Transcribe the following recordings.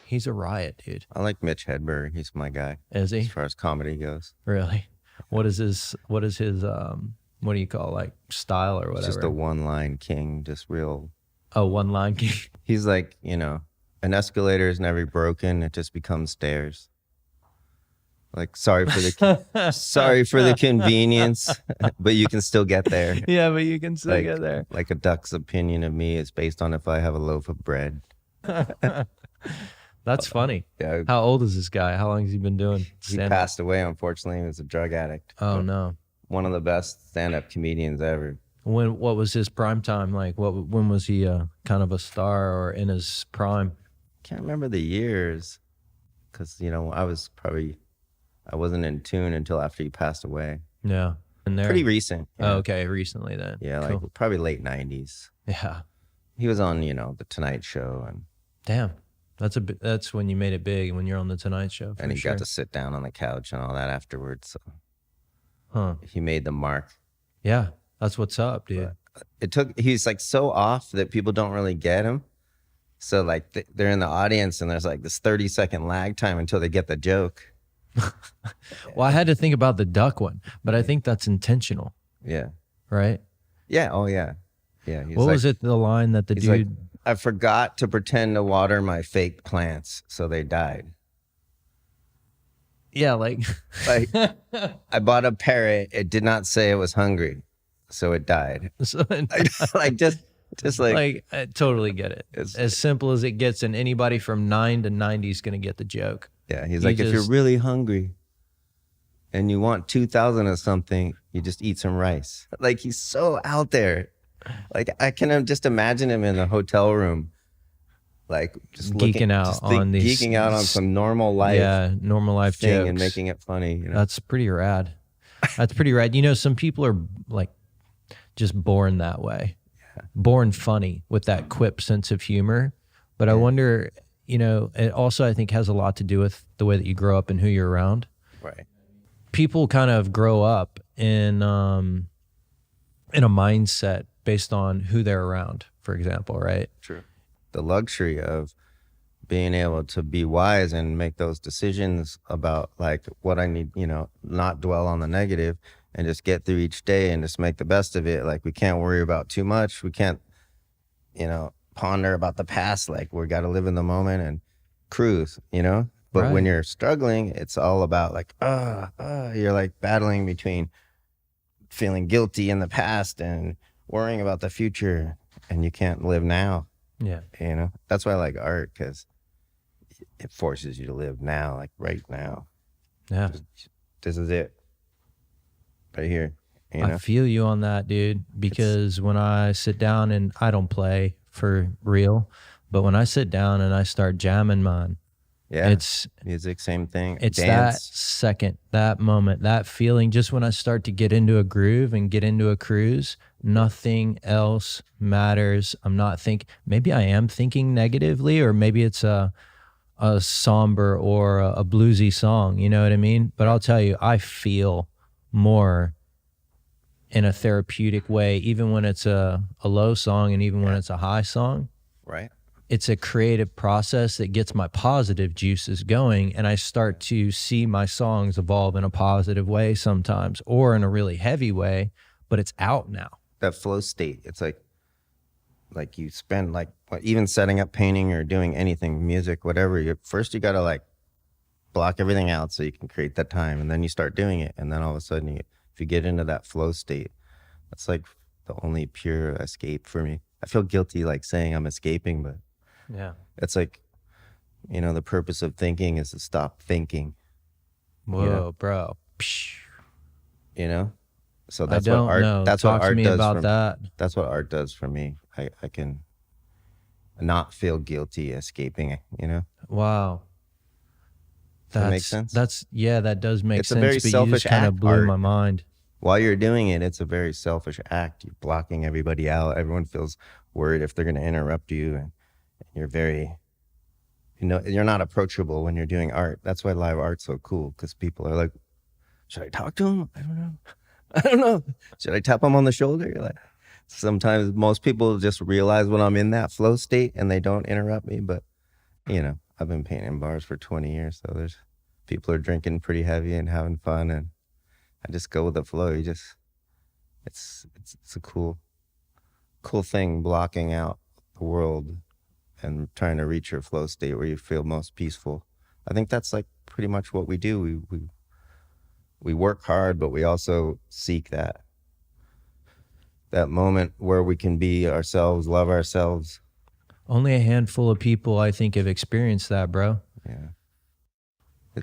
He's a riot, dude. I like Mitch Hedberg. He's my guy. Is he? As far as comedy goes. Really? What is his what do you call, like, style or whatever? Just a one-line king, just real. Oh, one-line king. He's like, you know, an escalator is never broken. It just becomes stairs. Like, sorry for the convenience, but you can still get there. Yeah, but you can still get there. Like a duck's opinion of me is based on if I have a loaf of bread. That's funny. Yeah. How old is this guy? How long has he been doing stand-up? He passed away, unfortunately. He was a drug addict. Oh, no. One of the best stand-up comedians ever. What was his prime time like? When was he kind of a star or in his prime? Can't remember the years, because, you know, I wasn't in tune until after he passed away. Yeah. And Pretty recent. Yeah. Oh, okay, recently then. Yeah, cool. Like probably late 90s. Yeah. He was on, you know, The Tonight Show. And damn. That's when you made it big, when you're on The Tonight Show. And he got to sit down on the couch and all that afterwards. So he made the mark. Yeah, that's what's up, dude. He's like so off that people don't really get him. So like they're in the audience and there's like this 30-second lag time until they get the joke. Well, I had to think about the duck one, but I think that's intentional. Yeah. Right? Yeah. Oh, yeah. Yeah. What was it, the line that the dude... Like, I forgot to pretend to water my fake plants, so they died. Yeah, like I bought a parrot. It did not say it was hungry, so it died. Like just like I totally get it. It's as simple as it gets, and anybody from 9 to 90 is gonna get the joke. Yeah, he's like, if you're really hungry and you want 2,000 of something, you just eat some rice. Like, he's so out there. Like, I can just imagine him in a hotel room, like just geeking out on some normal life. Yeah, normal life thing jokes. And making it funny. You know? That's pretty rad. That's pretty rad. You know, some people are like just born that way, born funny with that quip sense of humor. But I wonder, you know, it also I think has a lot to do with the way that you grow up and who you're around. Right. People kind of grow up in a mindset based on who they're around, for example, right? True. The luxury of being able to be wise and make those decisions about like what I need, you know, not dwell on the negative and just get through each day and just make the best of it. Like, we can't worry about too much. We can't, you know, ponder about the past. Like, we got to live in the moment and cruise, you know? But when you're struggling, it's all about like, you're like battling between feeling guilty in the past and worrying about the future, and you can't live now. Yeah. You know, that's why I like art, because it forces you to live now, like right now. Yeah. This is it. Right here. You know? I feel you on that, dude, because when I sit down, and I don't play for real, but when I sit down and I start jamming, man, it's music, same thing. It's dance. That second, that moment, that feeling, just when I start to get into a groove and get into a cruise, nothing else matters. I'm not maybe I am thinking negatively, or maybe it's a somber or a bluesy song, you know what I mean? But I'll tell you, I feel more in a therapeutic way, even when it's a low song and even when it's a high song. Right. It's a creative process that gets my positive juices going, and I start to see my songs evolve in a positive way sometimes, or in a really heavy way, but it's out now. That flow state, it's like you spend like even setting up painting or doing anything, music, whatever, first you got to like block everything out so you can create that time, and then you start doing it, and then all of a sudden if you get into that flow state, that's like the only pure escape for me. I feel guilty like saying I'm escaping, but yeah, it's like, you know, the purpose of thinking is to stop thinking. Whoa, you know? Bro. You know? So that's what art that's what art does about that. That's what art does for me. I can not feel guilty escaping, you know? Wow. That makes sense? That does make sense. It's a very selfish act. Kind of blew my mind. While you're doing it, it's a very selfish act. You're blocking everybody out. Everyone feels worried if they're going to interrupt you, and you're very, you know, you're not approachable when you're doing art. That's why live art's so cool, because people are like, should I talk to him? I don't know. Should I tap him on the shoulder? You're like, sometimes most people just realize when I'm in that flow state and they don't interrupt me, but you know, I've been painting bars for 20 years, so there's people are drinking pretty heavy and having fun, and I just go with the flow. You just it's a cool thing, blocking out the world and trying to reach your flow state where you feel most peaceful. I think that's like pretty much what we do. We work hard, but we also seek that moment where we can be ourselves, love ourselves. Only a handful of people, I think, have experienced that, bro. Yeah.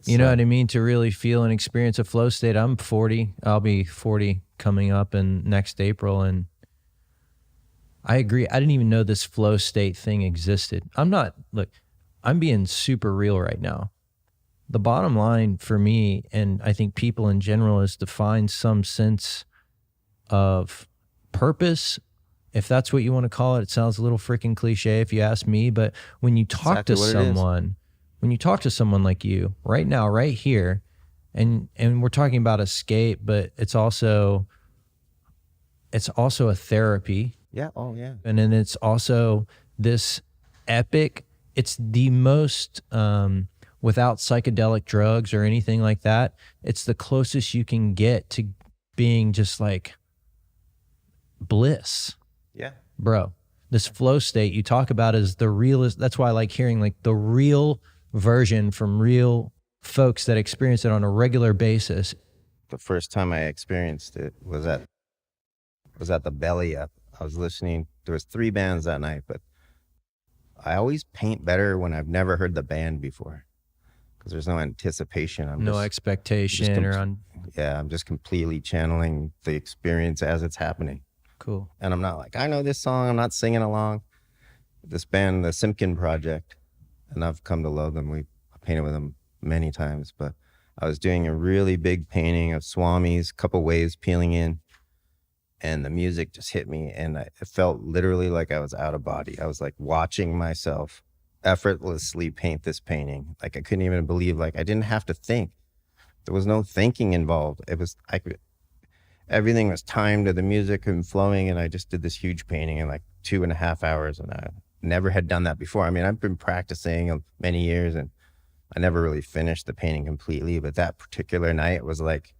You know what I mean? To really feel and experience a flow state. I'm 40. I'll be 40 coming up in next April. And I agree. I didn't even know this flow state thing existed. I'm being super real right now. The bottom line for me, and I think people in general, is to find some sense of purpose, if that's what you want to call it. It sounds a little freaking cliche if you ask me, but when you talk to someone, like you right now, right here, and we're talking about escape, but it's also a therapy. Yeah. Oh yeah. And then it's also this epic, it's the most, without psychedelic drugs or anything like that, it's the closest you can get to being just like bliss. Yeah. Bro, this flow state you talk about is the realest. That's why I like hearing like the real version from real folks that experience it on a regular basis. The first time I experienced it was at the Belly Up. I was listening. There was 3 bands that night, but I always paint better when I've never heard the band before, because there's no anticipation. I'm just completely channeling the experience as it's happening. Cool. And I'm not like, I know this song, I'm not singing along. This band, the Simpkin Project, and I've come to love them. I painted with them many times, but I was doing a really big painting of Swamis, couple waves peeling in, and the music just hit me, and it felt literally like I was out of body. I was like watching myself effortlessly paint this painting. Like I couldn't even believe, like I didn't have to think. There was no thinking involved. Everything was timed to the music and flowing, and I just did this huge painting in like 2.5 hours, and I never had done that before. I mean, I've been practicing many years, and I never really finished the painting completely, but that particular night was like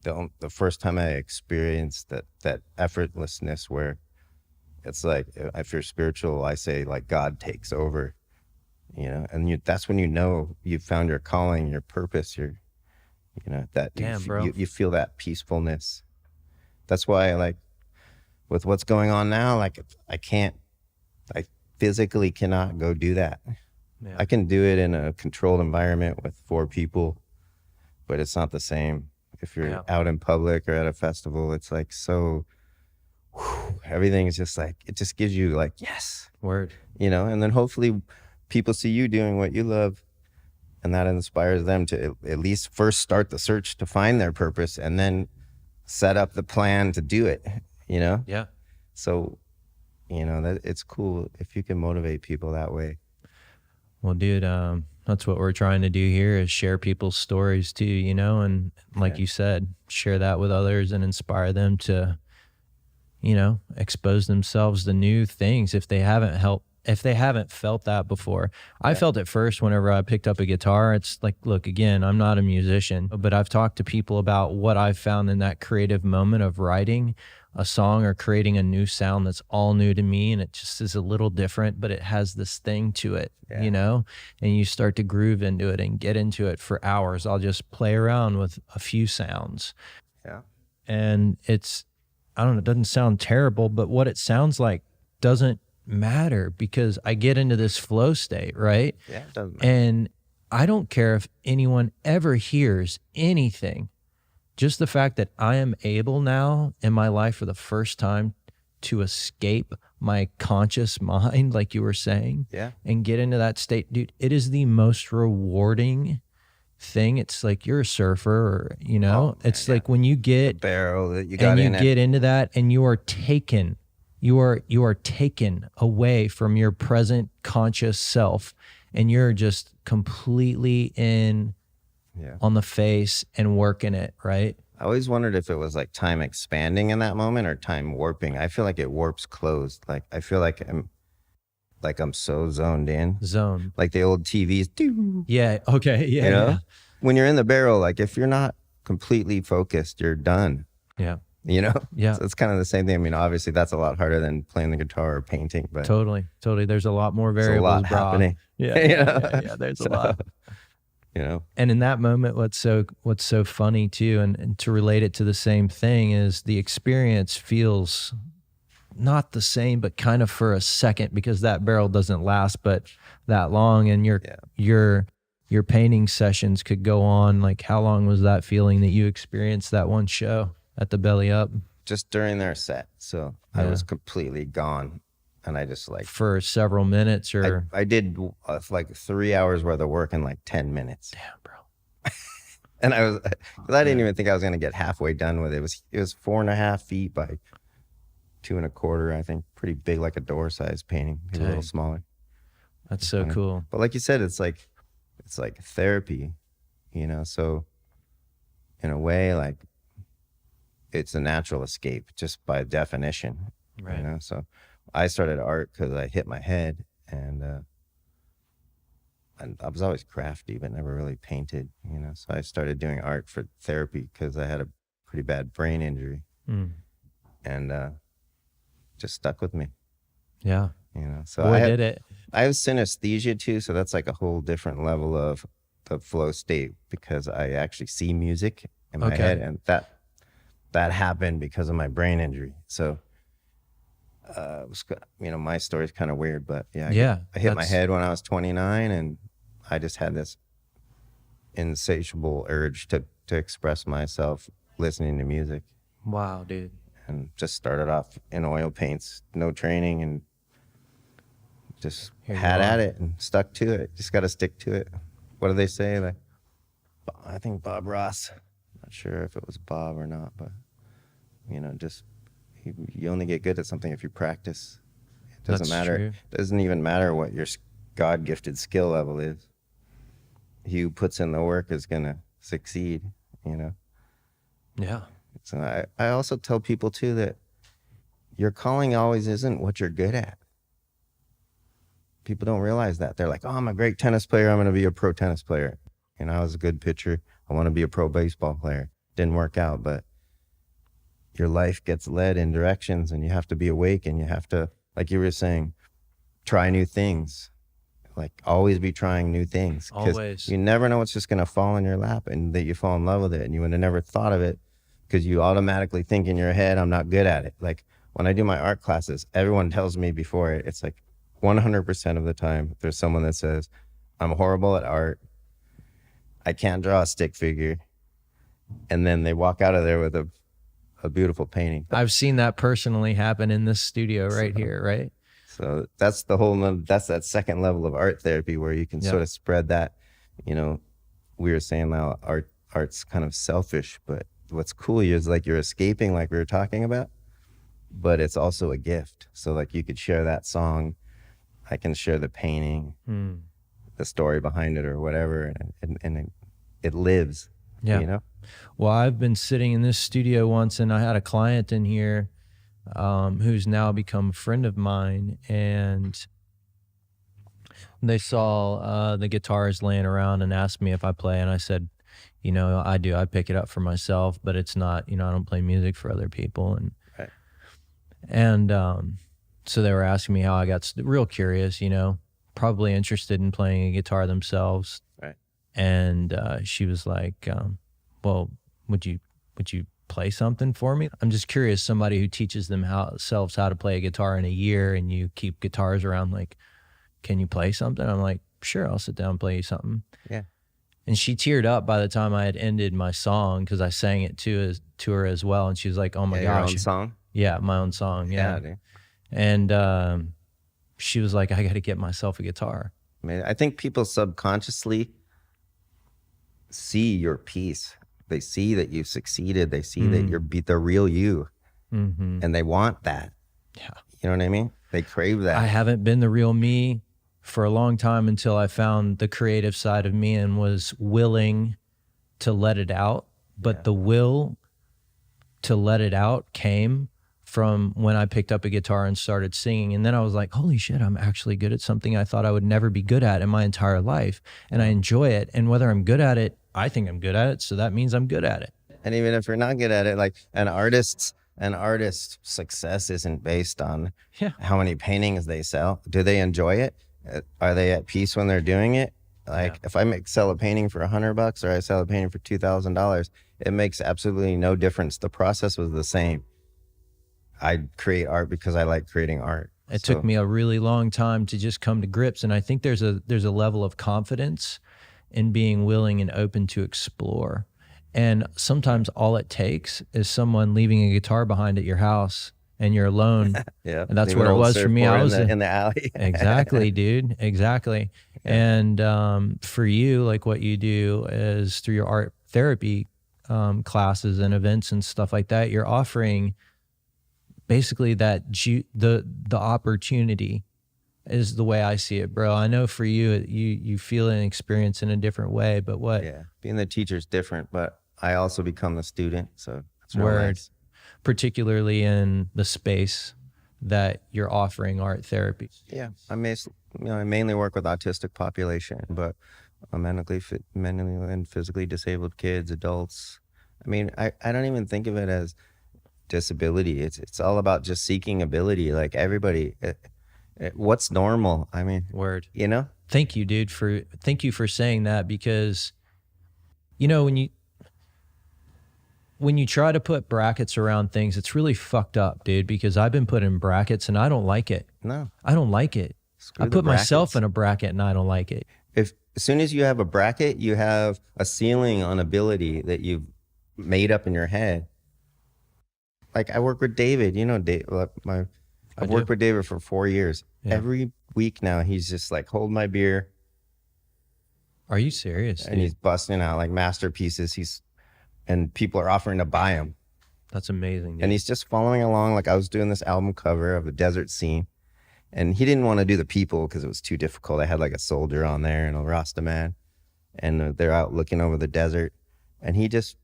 the first time I experienced that effortlessness, where it's like, if you're spiritual, I say like God takes over, and that's when you've found your calling, your purpose, you feel that peacefulness. That's why, like, with what's going on now, like I physically cannot go do that. Yeah. I can do it in a controlled environment with 4 people, but it's not the same. If you're out in public or at a festival, it's like everything is just like, it just gives you like, yes. Word. And then hopefully people see you doing what you love, and that inspires them to at least first start the search to find their purpose, and then set up the plan to do it, Yeah. So, that it's cool if you can motivate people that way. Well, dude, that's what we're trying to do here, is share people's stories too, and like you said, share that with others and inspire them to, expose themselves to new things if they haven't felt that before. I felt it first whenever I picked up a guitar. It's like, look, again, I'm not a musician, but I've talked to people about what I've found in that creative moment of writing a song or creating a new sound that's all new to me, and it just is a little different, but it has this thing to it, and you start to groove into it and get into it for hours. I'll just play around with a few sounds. Yeah. And it doesn't sound terrible, but what it sounds like doesn't matter, because I get into this flow state, right? Yeah, it doesn't matter. And I don't care if anyone ever hears anything. Just the fact that I am able now in my life for the first time to escape my conscious mind, like you were saying, and get into that state, dude, it is the most rewarding thing. It's like you're a surfer, or, it's like when you get the barrel that you got and you get into that, and you are taken. You are taken away from your present conscious self, and you're just completely in on the face and working it, right? I always wondered if it was like time expanding in that moment or time warping. I feel like it warps closed. Like I feel like like I'm so zoned in, Zone. like the old TVs. Yeah. Okay. Yeah. You know, Yeah. when you're in the barrel, like if you're not completely focused, you're done. Yeah. You know, Yeah. so it's kind of the same thing. I mean, obviously that's a lot harder than playing the guitar or painting, but Totally. There's a lot more there's a variables, lot happening. Yeah. You Yeah. know? Yeah. There's a lot. You know, And in that moment, what's so funny too, and to relate it to the same thing, is the experience feels not the same, but kind of for a second, because that barrel doesn't last but that long, and your painting sessions could go on. Like, how long was that feeling that you experienced that one show at the Belly Up? just during their set. So I was completely gone, and I just like for several minutes, or I did like 3 hours worth of work in like 10 minutes. Damn, bro. And I didn't even think I was going to get halfway done with it. It was 4.5 feet by 2.25, I think. Pretty big, like a door size painting, maybe a little smaller. That's so cool. But like you said, it's like therapy, you know? So in a way, like it's a natural escape just by definition, Right. you know? So I started art because I hit my head, and I was always crafty, but never really painted, you know? So I started doing art for therapy because I had a pretty bad brain injury, and just stuck with me. Yeah. You know, so Boy, did it. I have synesthesia too, so that's like a whole different level of the flow state, because I actually see music in my head, and that happened because of my brain injury. So, you know, my story's kind of weird, but I hit my head when I was 29, and I just had this insatiable urge to express myself listening to music. Wow, dude. And just started off in oil paints, no training, and just had at it and stuck to it. Just got to stick to it. What do they say? Like, I think Bob Ross. Not sure if it was Bob or not, but you know, just you only get good at something if you practice. It doesn't matter. True. It doesn't even matter what your God-gifted skill level is. He who puts in the work is gonna succeed. You know. Yeah. So I also tell people too that your calling always isn't what you're good at. People don't realize that. They're like, oh, I'm a great tennis player, I'm going to be a pro tennis player. You know, I was a good pitcher, I want to be a pro baseball player. Didn't work out, but your life gets led in directions, and you have to be awake, and you have to, like you were saying, try new things. Like, always be trying new things. Always. You never know what's just going to fall in your lap, and that you fall in love with it, and you would have never thought of it, because you automatically think in your head, I'm not good at it. Like, when I do my art classes, everyone tells me before it, it's like 100% of the time, there's someone that says, I'm horrible at art, I can't draw a stick figure, and then they walk out of there with a beautiful painting. I've seen that personally happen in this studio right here, right? So that's that second level of art therapy, where you can sort of spread that. You know, we were saying now art's kind of selfish, but what's cool is like you're escaping, like we were talking about, but it's also a gift. So like you could share that song, I can share the painting, the story behind it or whatever, and it lives. Yeah. You know? Well, I've been sitting in this studio once, and I had a client in here who's now become a friend of mine, and they saw the guitars laying around and asked me if I play, and I said, you know, I do. I pick it up for myself, but it's not, you know, I don't play music for other people. And so they were asking me how I got real curious, you know, probably interested in playing a guitar themselves. Right. And she was like, well, would you play something for me? I'm just curious, somebody who teaches themselves how to play a guitar in a year, and you keep guitars around, like, can you play something? I'm like, sure, I'll sit down and play you something. Yeah. And she teared up by the time I had ended my song, because I sang it to her as well. And she was like, oh my gosh. Your own song? Yeah, my own song. Yeah. Dude. And she was like, I got to get myself a guitar. I mean, I think people subconsciously see your piece. They see that you've succeeded. They see that you're the real you. And they want that. Yeah. You know what I mean? They crave that. I haven't been the real me for a long time until I found the creative side of me and was willing to let it out. But the will to let it out came from when I picked up a guitar and started singing. And then I was like, holy shit, I'm actually good at something I thought I would never be good at in my entire life. And I enjoy it. And whether I'm good at it, I think I'm good at it. So that means I'm good at it. And even if you're not good at it, like an artist's success isn't based on how many paintings they sell. Do they enjoy it? Are they at peace when they're doing it? Like if I sell a painting for $100 or I sell a painting for $2,000, it makes absolutely no difference. The process was the same. I create art because I like creating art. It took me a really long time to just come to grips. And I think there's a level of confidence in being willing and open to explore. And sometimes all it takes is someone leaving a guitar behind at your house and you're alone. Yeah. And that's where it was for me. I was in the alley. Exactly, dude. Exactly. Yeah. And for you, like what you do is through your art therapy classes and events and stuff like that, you're offering basically that the opportunity is the way I see it, bro. I know for you, you feel and experience in a different way, but what? Yeah, being the teacher's different, but I also become the student, so it's real nice. Particularly in the space that you're offering art therapy. Yeah, I mainly work with autistic population, but mentally and physically disabled kids, adults. I mean, I don't even think of it as disability. It's all about just seeking ability. Like everybody, what's normal? I mean, you know. Thank you, dude. Thank you for saying that, because you know when you try to put brackets around things, it's really fucked up, dude. Because I've been put in brackets and I don't like it. No, I don't like it. I put myself in a bracket and I don't like it. As soon as you have a bracket, you have a ceiling on ability that you've made up in your head. Like I work with David, you know, I've worked with David for 4 years. Yeah. Every week now, he's just like, hold my beer. Are you serious? And he's busting out like masterpieces. And people are offering to buy him. That's amazing, dude. And he's just following along. Like I was doing this album cover of a desert scene, and he didn't want to do the people because it was too difficult. I had like a soldier on there and a Rasta man, and they're out looking over the desert, and he just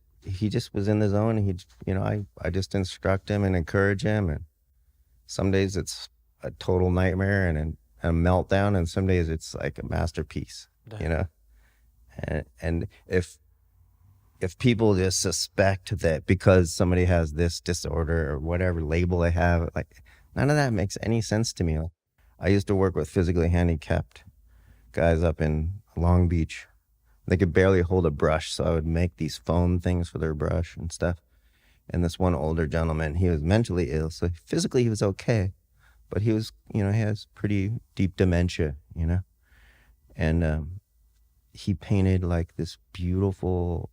was in the zone. And I just instruct him and encourage him. And some days it's a total nightmare and a meltdown, and some days it's like a masterpiece. Damn. You know, and if people just suspect that because somebody has this disorder or whatever label they have, like none of that makes any sense to me. I used to work with physically handicapped guys up in Long Beach. They could barely hold a brush, so I would make these foam things for their brush and stuff. And this one older gentleman, he was mentally ill, so physically he was okay, but he was, he has pretty deep dementia, and he painted like this beautiful.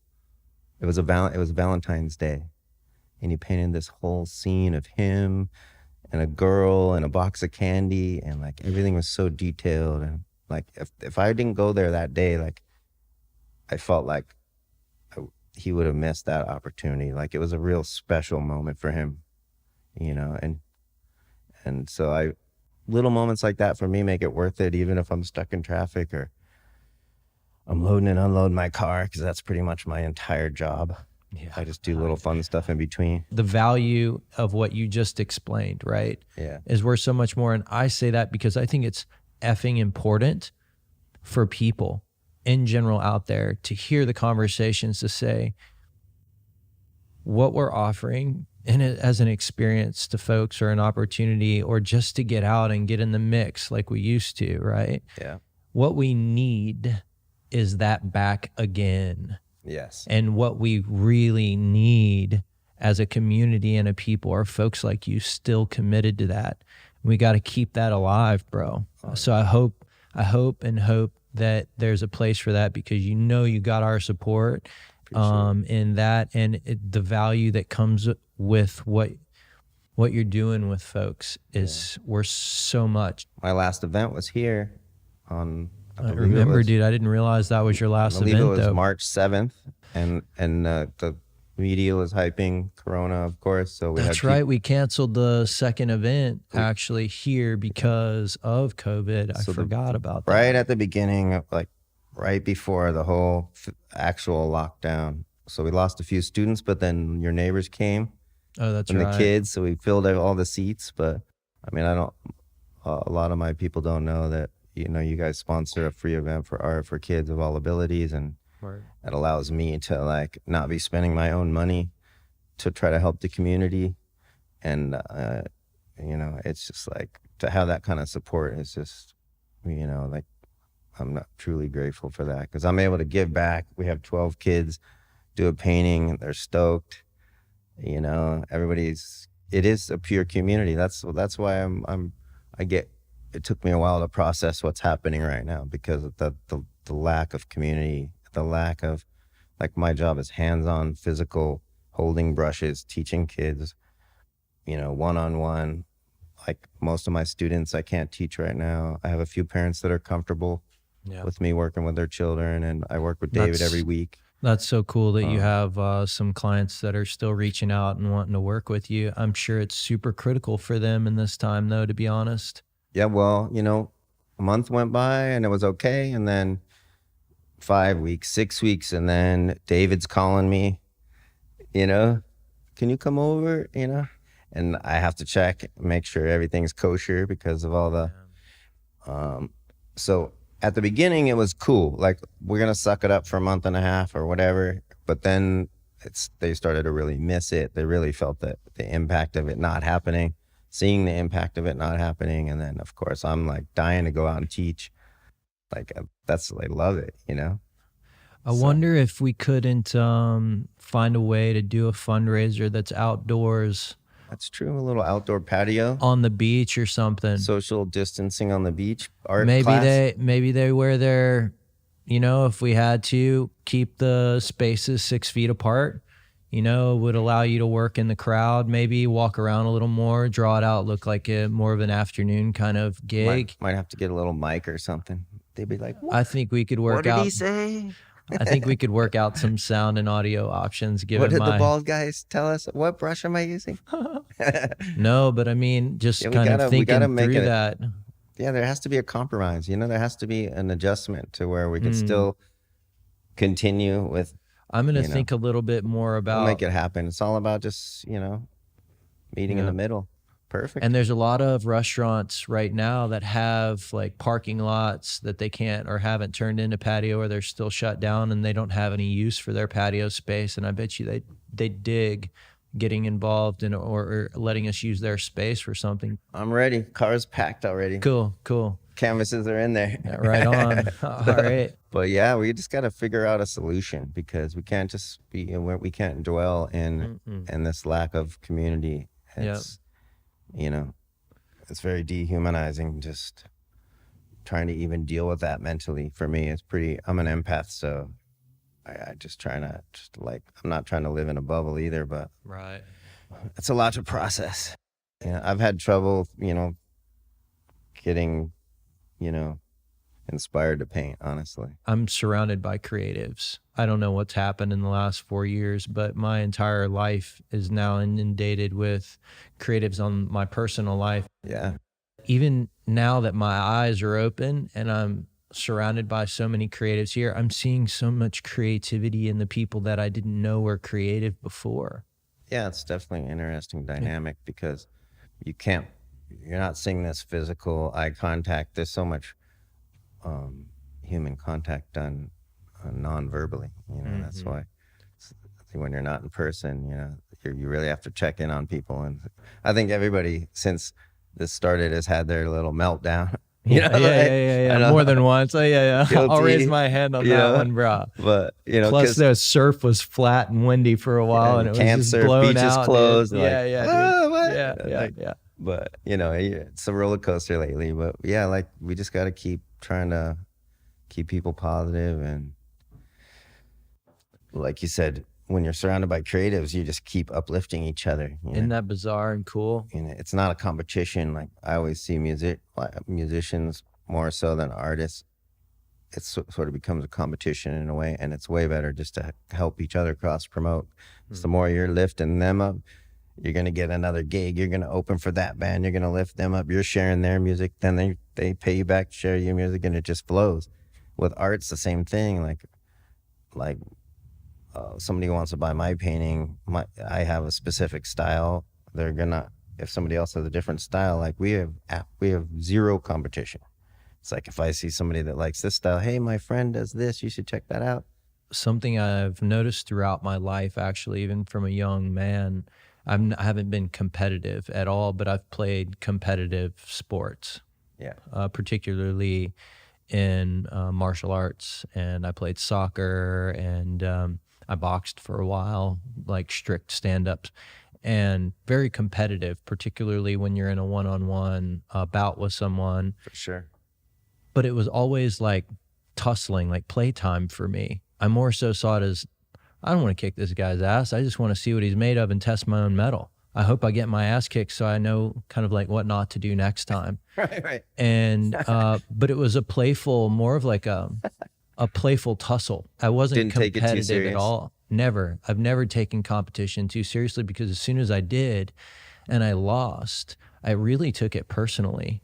It was Valentine's Day, and he painted this whole scene of him and a girl and a box of candy, and like everything was so detailed. And like if I didn't go there that day, like I felt like he would have missed that opportunity. Like it was a real special moment for him, and so little moments like that for me make it worth it, even if I'm stuck in traffic or I'm loading and unloading my car, because that's pretty much my entire job. Yeah, I just do little fun stuff in between. The value of what you just explained, right? Yeah, is worth so much more. And I say that because I think it's effing important for people in general out there to hear the conversations, to say what we're offering and as an experience to folks, or an opportunity, or just to get out and get in the mix like we used to, right? Yeah. What we need is that back again. Yes. And what we really need as a community and a people are folks like you still committed to that. We got to keep that alive, bro. So I hope that there's a place for that, because you got our support in that, and the value that comes with what you're doing with folks is worth so much. My last event was here on I remember, dude. I didn't realize that was your last event. I believe it was March 7th, and the media was hyping Corona, of course. So that's right. We canceled the second event actually here because of COVID. I forgot about that. Right at the beginning, like right before the whole actual lockdown. So we lost a few students, but then your neighbors came Oh, that's and the right. kids. So we filled out all the seats. But I mean, I don't. A lot of my people don't know that you guys sponsor a free event for art for kids of all abilities, and Word. it allows me to like not be spending my own money to try to help the community. And it's just like to have that kind of support is just like I'm not truly grateful for that, because I'm able to give back. We have 12 kids do a painting, they're stoked. It is a pure community. That's why it took me a while to process what's happening right now, because of the lack of community, the lack of, like, my job is hands-on, physical, holding brushes, teaching kids, one-on-one. Like, most of my students I can't teach right now. I have a few parents that are comfortable with me working with their children, and I work with David every week. That's so cool that you have some clients that are still reaching out and wanting to work with you. I'm sure it's super critical for them in this time, though, to be honest. Yeah, well, a month went by and it was okay, and then 5 weeks, 6 weeks, and then David's calling me, can you come over, and I have to check, make sure everything's kosher because of all the, so at the beginning it was cool. Like, we're going to suck it up for a month and a half or whatever. But then they started to really miss it. They really felt the impact of it not happening, seeing the impact of it not happening. And then of course I'm like dying to go out and teach. Like, I love it, I wonder if we couldn't find a way to do a fundraiser that's outdoors. That's true. A little outdoor patio on the beach or something. Social distancing on the beach. Art maybe class. maybe they wear their, if we had to keep the spaces 6 feet apart, would allow you to work in the crowd, maybe walk around a little more, draw it out, look like more of an afternoon kind of gig. Might have to get a little mic or something. They'd be like, what? I think we could work out. What did he say? I think we could work out some sound and audio options. What did the bald guys tell us? What brush am I using? No, but I mean, just kind of thinking through that. Yeah, there has to be a compromise. There has to be an adjustment to where we can still continue with. I'm going to think a little bit more about. We'll make it happen. It's all about just, meeting in the middle. Perfect. And there's a lot of restaurants right now that have like parking lots that they can't or haven't turned into patio, or they're still shut down and they don't have any use for their patio space. And I bet you they dig getting involved in or letting us use their space for something. I'm ready. Car's packed already. Cool. Canvases are in there. Yeah, right on. All right. But yeah, we just got to figure out a solution, because we can't just we can't dwell in this lack of community. It's, it's very dehumanizing just trying to even deal with that mentally. For me, I'm an empath, so I just try not I'm not trying to live in a bubble either, but right. It's a lot to process. I've had trouble, getting, inspired to paint, honestly. I'm surrounded by creatives. I don't know what's happened in the last 4 years, but my entire life is now inundated with creatives on my personal life. Yeah. Even now that my eyes are open and I'm surrounded by so many creatives here, I'm seeing so much creativity in the people that I didn't know were creative before. Yeah, it's definitely an interesting dynamic, because you're not seeing this physical eye contact. There's so much human contact done non-verbally, that's why when you're not in person, you really have to check in on people. And I think everybody since this started has had their little meltdown. Yeah. More than once. I'll raise my hand on that one, bro. But plus the surf was flat and windy for a while, and it was just blown beaches out. Closed. Yeah. But it's a roller coaster lately. But yeah, like, we just got to keep trying to keep people positive, and like you said, when you're surrounded by creatives, you just keep uplifting each other. Isn't that bizarre and cool? It's not a competition. Like, I always see musicians more so than artists. It sort of becomes a competition in a way, and it's way better just to help each other cross promote. So the more you're lifting them up, you're going to get another gig. You're going to open for that band. You're going to lift them up. You're sharing their music. Then they pay you back to share your music, and it just flows. With art's the same thing. Like somebody wants to buy my painting, I have a specific style. They're gonna, if somebody else has a different style, like we have zero competition. It's like if I see somebody that likes this style, hey, my friend does this, you should check that out. Something I've noticed throughout my life, actually, even from a young man, I haven't been competitive at all, but I've played competitive sports. Yeah. Particularly in martial arts, and I played soccer, and I boxed for a while, like strict stand-ups, and very competitive, particularly when you're in a one-on-one bout with someone. For sure. But it was always like tussling, like playtime for me. I more so saw it as, I don't want to kick this guy's ass. I just want to see what he's made of and test my own metal. I hope I get my ass kicked so I know kind of like what not to do next time. Right. And but it was a playful, more of like a playful tussle. I wasn't competitive at all. Never. I've never taken competition too seriously, because as soon as I did and I lost, I really took it personally.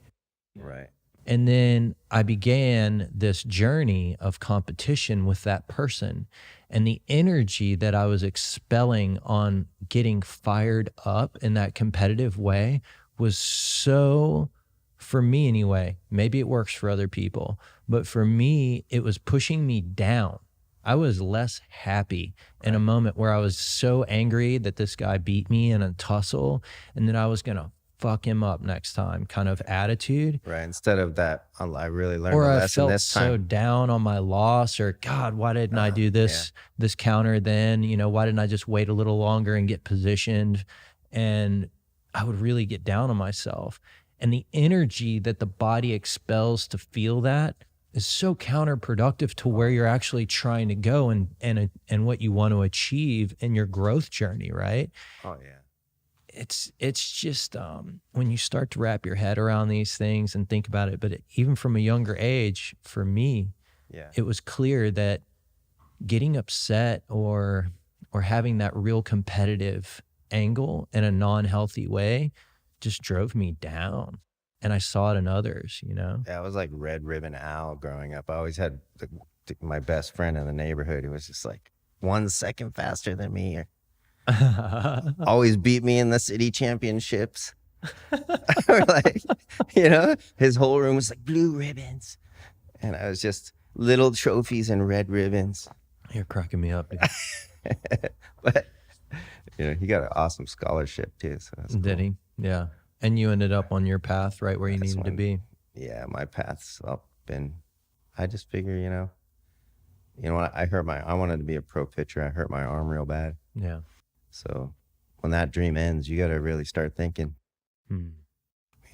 Right. And then I began this journey of competition with that person. And the energy that I was expelling on getting fired up in that competitive way was so, for me anyway, maybe it works for other people, but for me, it was pushing me down. I was less happy in a moment where I was so angry that this guy beat me in a tussle and that I was going to fuck him up next time kind of attitude. Right. Instead of that, I really learned or a I lesson felt this time. so down on my loss, or God, why didn't I do this counter then? You know, why didn't I just wait a little longer and get positioned? And I would really get down on myself. And the energy that the body expels to feel that is so counterproductive to where you're actually trying to go and what you want to achieve in your growth journey, right? Oh yeah. It's just when you start to wrap your head around these things and think about it, but even from a younger age, for me, it was clear that getting upset or having that real competitive angle in a non-healthy way just drove me down. And I saw it in others, you know? Yeah, I was like Red Ribbon Al growing up. I always had my best friend in the neighborhood who was just like 1 second faster than me. Always beat me in the city championships. Or like, you know, his whole room was like blue ribbons. And I was just little trophies and red ribbons. You're cracking me up, dude. But, you know, he got an awesome scholarship too. So that's cool. Did he? Yeah. And you ended up on your path right where you needed to be. Yeah, my path's up, and I just figure, you know what, I wanted to be a pro pitcher. I hurt my arm real bad. Yeah. So when that dream ends, you got to really start thinking, you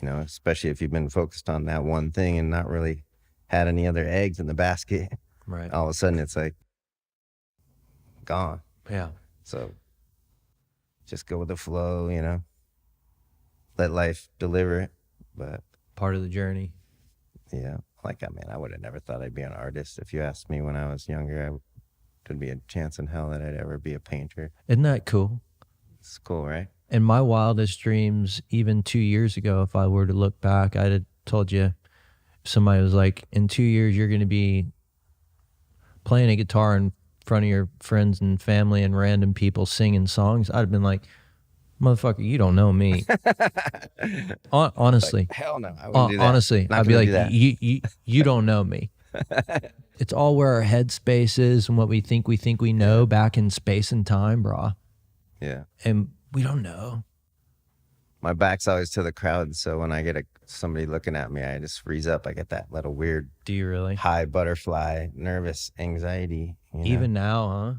know, especially if you've been focused on that one thing and not really had any other eggs in the basket. Right. All of a sudden it's like gone. Yeah. So just go with the flow, you know, let life deliver it. But part of the journey. Yeah. Like, I mean, I would have never thought I'd be an artist. If you asked me when I was younger, there'd be a chance in hell that I'd ever be a painter. Isn't that cool? It's cool, right? In my wildest dreams, even 2 years ago, if I were to look back, I'd have told you, somebody was like, in 2 years, you're going to be playing a guitar in front of your friends and family and random people singing songs. I'd have been like, motherfucker, you don't know me. Honestly. Like, hell no. I wouldn't do that. Honestly, I'd be like, you don't know me. It's all where our headspace is and what we think we know back in space and time, bro. Yeah. And we don't know. My back's always to the crowd, so when I get somebody looking at me, I just freeze up. I get that little weird. Do you really? High butterfly, nervous anxiety. You know? Even now, huh?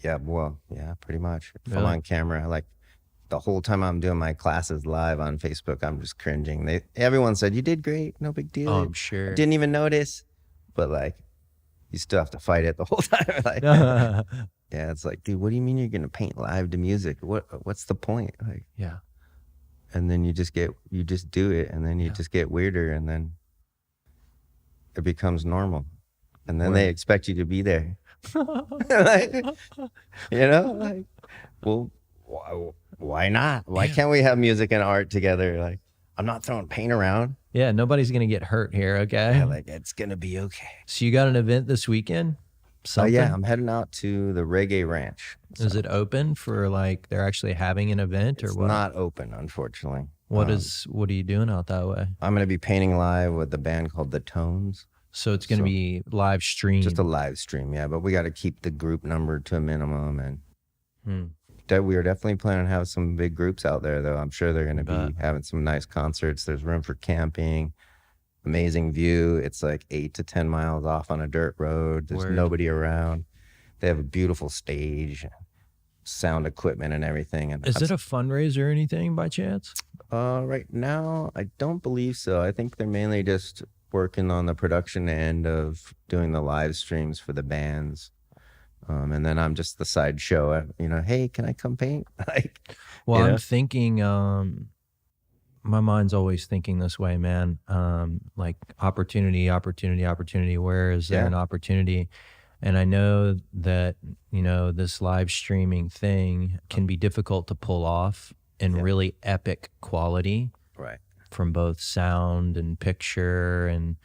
Yeah, well, yeah, pretty much. If Really? I'm on camera, like the whole time I'm doing my classes live on Facebook, I'm just cringing. Everyone said, you did great, no big deal. Oh, I'm sure. Didn't even notice. But like, you still have to fight it the whole time. Like, yeah, it's like, dude, what do you mean you're gonna paint live to music? What's the point? Like, yeah. And then you just do it, and then you just get weirder, and then it becomes normal, and then they expect you to be there. Like, you know, like, well, why not? Why can't we have music and art together? Like, I'm not throwing paint around. Yeah, nobody's gonna get hurt here, okay? Yeah, like, it's gonna be okay. So you got an event this weekend? something? Yeah, I'm heading out to the Reggae Ranch. Is it open for like they're actually having an event or It's what? not open, unfortunately. What are you doing out that way? I'm going to be painting live with the band called The Tones. So it's going to be live stream. Just a live stream, yeah. But we got to keep the group number to a minimum, and we are definitely planning to have some big groups out there, though. I'm sure they're going to be having some nice concerts. There's room for camping, amazing view. It's like 8 to 10 miles off on a dirt road. There's nobody around. They have a beautiful stage, sound equipment, and everything. And is it a fundraiser or anything by chance? Right now, I don't believe so. I think they're mainly just working on the production end of doing the live streams for the bands. And then I'm just the sideshow, hey, can I come paint? Well, I'm thinking, my mind's always thinking this way, man. Like opportunity. Where is there an opportunity? And I know that, this live streaming thing can be difficult to pull off in really epic quality. Right. From both sound and picture and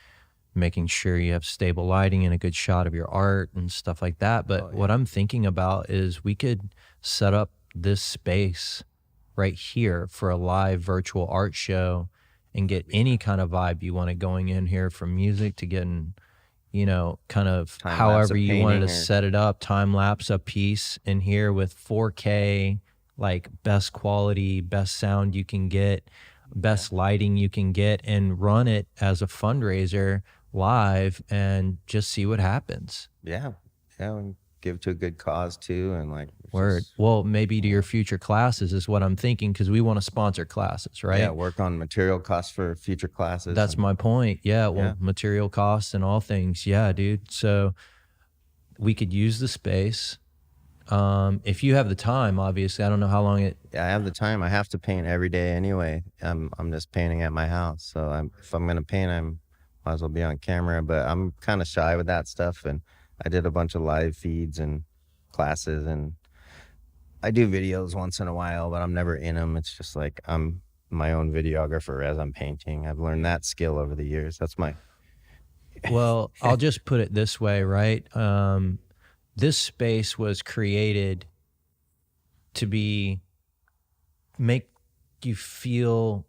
making sure you have stable lighting and a good shot of your art and stuff like that. But what I'm thinking about is we could set up this space right here for a live virtual art show and get any kind of vibe you wanted going in here, from music to getting, kind of however you wanted to set it up, time lapse a piece in here with 4K, like best quality, best sound you can get, best lighting you can get, and run it as a fundraiser live and just see what happens. Yeah. And give to a good cause too. And like, well, maybe to your future classes is what I'm thinking, because we want to sponsor classes, right? Yeah, work on material costs for future classes. That's my point. Yeah, well, material costs and all things. Yeah, dude. So we could use the space. If you have the time, obviously. I don't know how long it... Yeah, I have the time. I have to paint every day anyway. I'm just painting at my house. So if I'm going to paint, I might as well be on camera. But I'm kind of shy with that stuff. And I did a bunch of live feeds and classes. And I do videos once in a while, but I'm never in them. It's just like I'm my own videographer as I'm painting. I've learned that skill over the years. That's my... Well, I'll just put it this way, right? This space was created to make you feel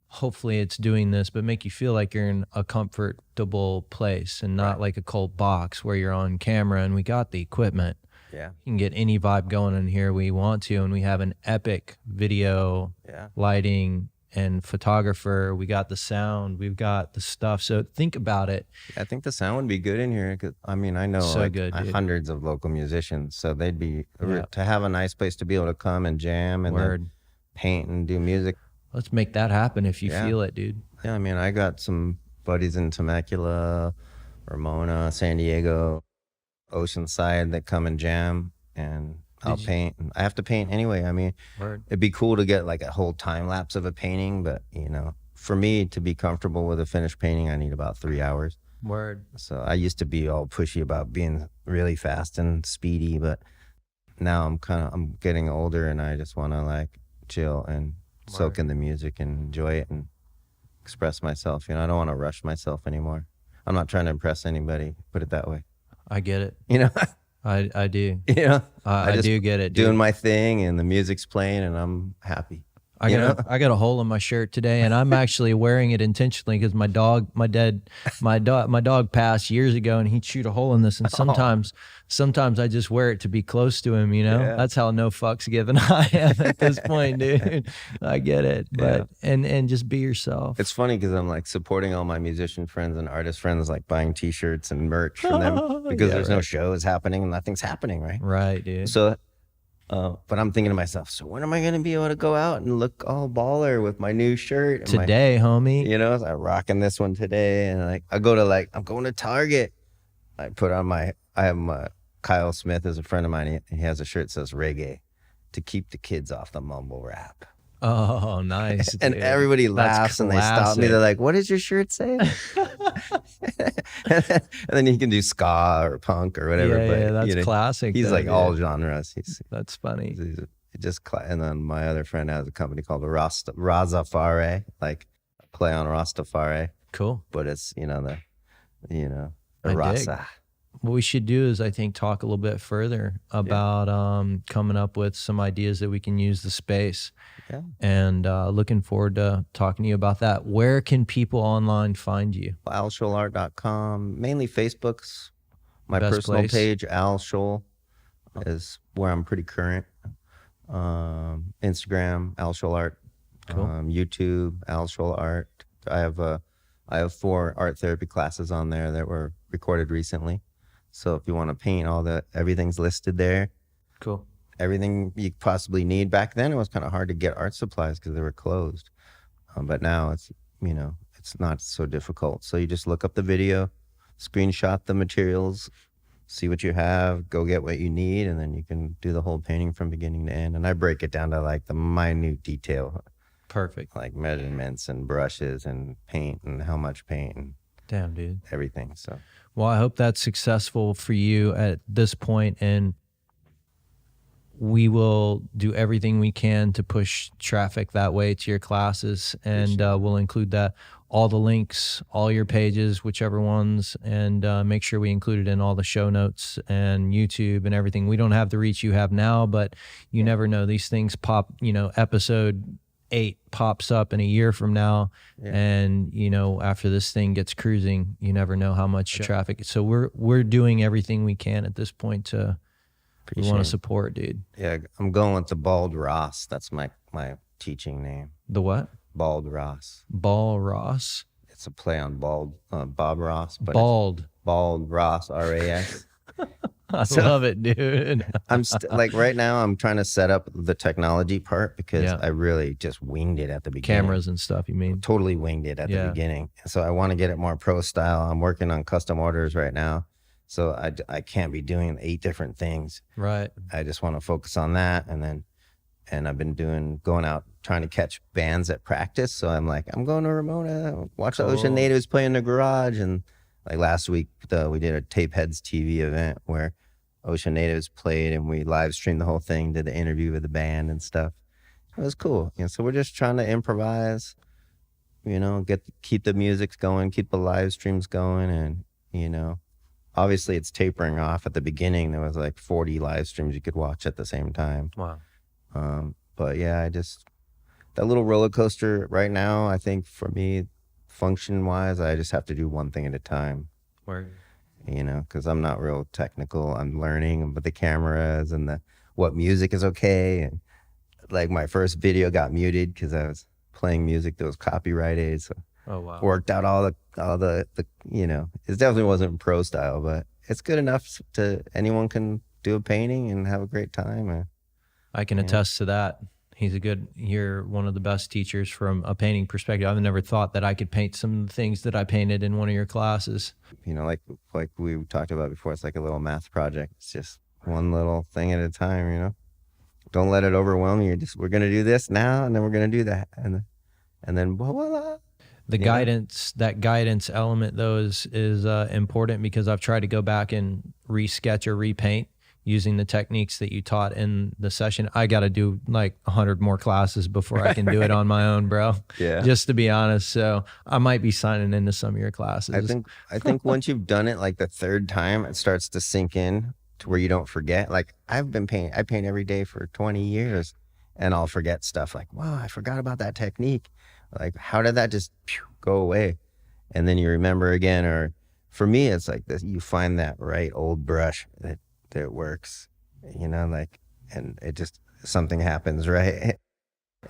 hopefully it's doing this, but make you feel like you're in a comfortable place and not like a cold box where you're on camera, and we got the equipment. Yeah. You can get any vibe going in here we want to, and we have an epic video, lighting, and photographer. We got the sound, we've got the stuff. So think about it. I think the sound would be good in here. Cause I know hundreds of local musicians, so they'd be to have a nice place to be able to come and jam and then paint and do music. Let's make that happen if you feel it, dude. Yeah, I got some buddies in Temecula, Ramona, San Diego, Oceanside that come and jam, and I'll paint. I have to paint anyway. It'd be cool to get like a whole time lapse of a painting, but for me to be comfortable with a finished painting, I need about 3 hours. So I used to be all pushy about being really fast and speedy, but now I'm getting older, and I just want to like chill and soak in the music and enjoy it and express myself. I don't want to rush myself anymore. I'm not trying to impress anybody, put it that way. I get it. I do. I do get it, dude. Doing my thing, and the music's playing, and I'm happy. I got a hole in my shirt today, and I'm actually wearing it intentionally because my dog passed years ago, and he'd shoot a hole in this. And sometimes I just wear it to be close to him. That's how no fucks given I am at this point, dude. I get it, but and just be yourself. It's funny because I'm like supporting all my musician friends and artist friends, like buying T-shirts and merch from them because there's no shows happening and nothing's happening, right? Right, dude. So. But I'm thinking to myself, so when am I going to be able to go out and look all baller with my new shirt? Today, homie. I'm rocking this one today. And I'm going to Target. I have Kyle Smith is a friend of mine. He has a shirt that says reggae to keep the kids off the mumble rap. Oh, nice. And everybody laughs and they stop me. They're like, what does your shirt say? And then he can do ska or punk or whatever. Yeah, that's classic. He's like all genres. That's funny. And then my other friend has a company called Rastafari, like play on Rastafari. Cool. But it's, the Rasa. what we should do is I think talk a little bit further about coming up with some ideas that we can use the space. Yeah. And looking forward to talking to you about that. Where can people online find you? alschollart.com, mainly Facebook's my Best personal place. page. Al Scholl is where I'm pretty current. Instagram, Al Scholl Art. Cool. YouTube, Al Scholl Art. I have 4 art therapy classes on there that were recorded recently. So if you want to paint, everything's listed there. Cool. Everything you possibly need. Back then, it was kind of hard to get art supplies because they were closed. But now it's not so difficult. So you just look up the video, screenshot the materials, see what you have, go get what you need, and then you can do the whole painting from beginning to end. And I break it down to like the minute detail. Perfect. Like measurements and brushes and paint and how much paint and damn, dude, everything. So, well, I hope that's successful for you at this point, and we will do everything we can to push traffic that way to your classes, and we'll include that, all the links, all your pages, whichever ones, and make sure we include it in all the show notes and YouTube and everything. We don't have the reach you have now, but you never know. These things pop, episode 8 pops up in a year from now, and after this thing gets cruising, you never know how much traffic. So we're doing everything we can at this point to we want to support, dude. Yeah, I'm going with the Bald Ross. That's my teaching name. The what? Bald Ross. Ball Ross. It's a play on bald Bob Ross, but Bald Ross, RAS. I love it, dude. I'm like right now I'm trying to set up the technology part because I really just winged it at the beginning. Cameras and stuff, you mean? Totally winged it at the beginning. So I want to get it more pro style. I'm working on custom orders right now. So I can't be doing 8 different things. Right. I just want to focus on that. And I've been going out trying to catch bands at practice. So I'm like, I'm going to Ramona, watch the Ocean Natives play in the garage. And like last week, we did a Tape Heads TV event where Ocean Natives played and we live streamed the whole thing, did the interview with the band and stuff. It was cool. So we're just trying to improvise, keep the music going, keep the live streams going. And, obviously it's tapering off. At the beginning, there was like 40 live streams you could watch at the same time. Wow. But yeah, that little roller coaster right now, I think for me, function wise, I just have to do one thing at a time. Word. Because I'm not real technical. I'm learning about the cameras and what music is okay. And like my first video got muted because I was playing music that was copyrighted. So worked out all the it definitely wasn't pro style, but it's good enough to anyone can do a painting and have a great time. I can attest to that. You're one of the best teachers from a painting perspective. I've never thought that I could paint some of the things that I painted in one of your classes. Like we talked about before, it's like a little math project. It's just one little thing at a time, Don't let it overwhelm you. We're going to do this now, and then we're going to do that. And then voila. That guidance element though is important, because I've tried to go back and resketch or repaint using the techniques that you taught in the session. I got to do like 100 more classes before I can do it on my own, bro. Yeah. Just to be honest. So I might be signing into some of your classes. I think once you've done it like the 3rd time, it starts to sink in to where you don't forget. Like I paint every day for 20 years and I'll forget stuff like, wow, I forgot about that technique. Like, how did that just go away? And then you remember again. Or for me, it's like this, you find that right old brush that works, and it just, something happens, right?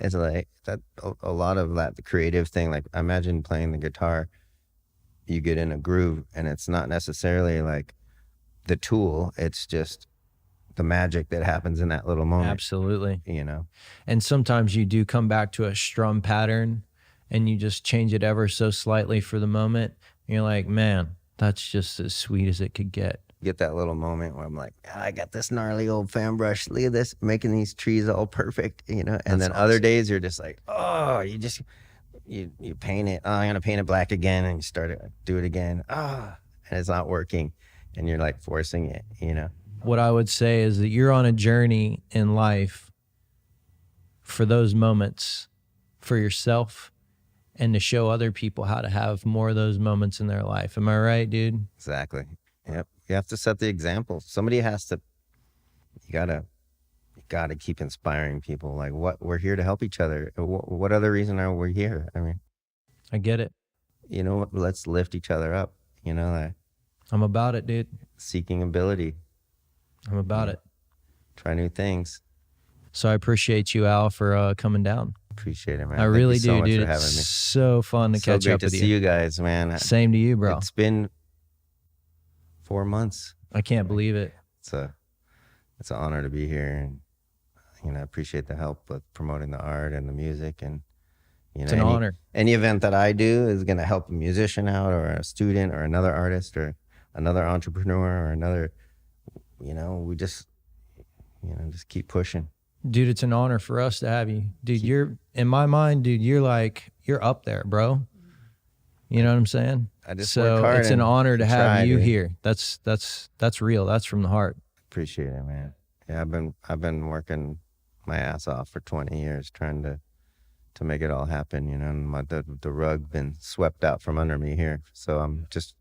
It's like that, a lot of that, the creative thing, like imagine playing the guitar, you get in a groove and it's not necessarily like the tool, it's just the magic that happens in that little moment. Absolutely. And sometimes you do come back to a strum pattern and you just change it ever so slightly for the moment. And you're like, man, that's just as sweet as it could get. Get that little moment where I'm like, I got this gnarly old fan brush. Look at this, making these trees all perfect, And That's then awesome. Other days you're just like, oh, you paint it. Oh, I'm gonna paint it black again, and you start it, do it again. And it's not working, and you're like forcing it, What I would say is that you're on a journey in life for those moments for yourself and to show other people how to have more of those moments in their life. Am I right, dude? Exactly. Yep. You have to set the example. Somebody has to, you gotta keep inspiring people. Like, what, we're here to help each other. What other reason are we here? I mean, I get it. you know what? Let's lift each other up. You know, like I'm about it, dude. seeking ability, I'm about it. try new things. So I appreciate you, Al, for coming down. Appreciate it, man. I Thank really you so do, much dude. for having It's me. so fun to So catch great up to with see you guys, man. Same to you, bro. It's been 4 months. I can't believe it. It's an honor to be here, and you know, I appreciate the help with promoting the art and the music, and you know, It's an honor. Any event that I do is going to help a musician out, or a student, or another artist, or another entrepreneur, or another. You know, we just, you know, just keep pushing. Dude, it's an honor for us to have you. Dude, you're, in my mind, dude, you're up there, bro. You know what I'm saying? I just so work hard it's an and honor to try, have you dude. here. That's real. That's from the heart. Appreciate it, man. Yeah, I've been working my ass off for 20 years trying to make it all happen, you know, and the rug been swept out from under me here. So I'm just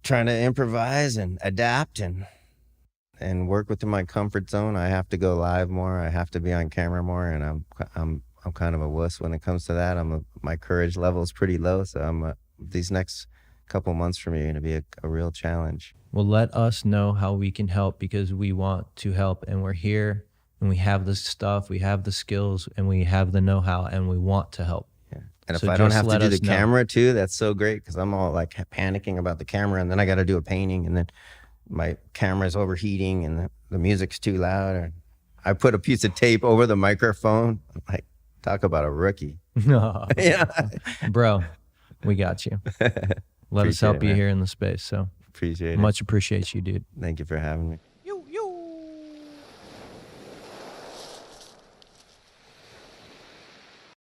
trying to improvise and adapt and work within my comfort zone. I have to go live more. I have to be on camera more, and I'm kind of a wuss when it comes to that. My courage level is pretty low, so these next couple months for me are going to be a real challenge. Well, let us know how we can help, because we want to help, and we're here, and we have the stuff, we have the skills, and we have the know-how, and we want to help. Yeah. And So if I don't just have to let do the us know. camera too, that's so great, because I'm all like panicking about the camera, and then I got to do a painting, and then my camera's overheating, and the music's too loud. Or I put a piece of tape over the microphone. I'm like, talk about a rookie. Yeah. Bro, we got you. Let us Appreciate help it, you man. here in the space. So Appreciate it. much appreciate you, dude. Thank you for having me.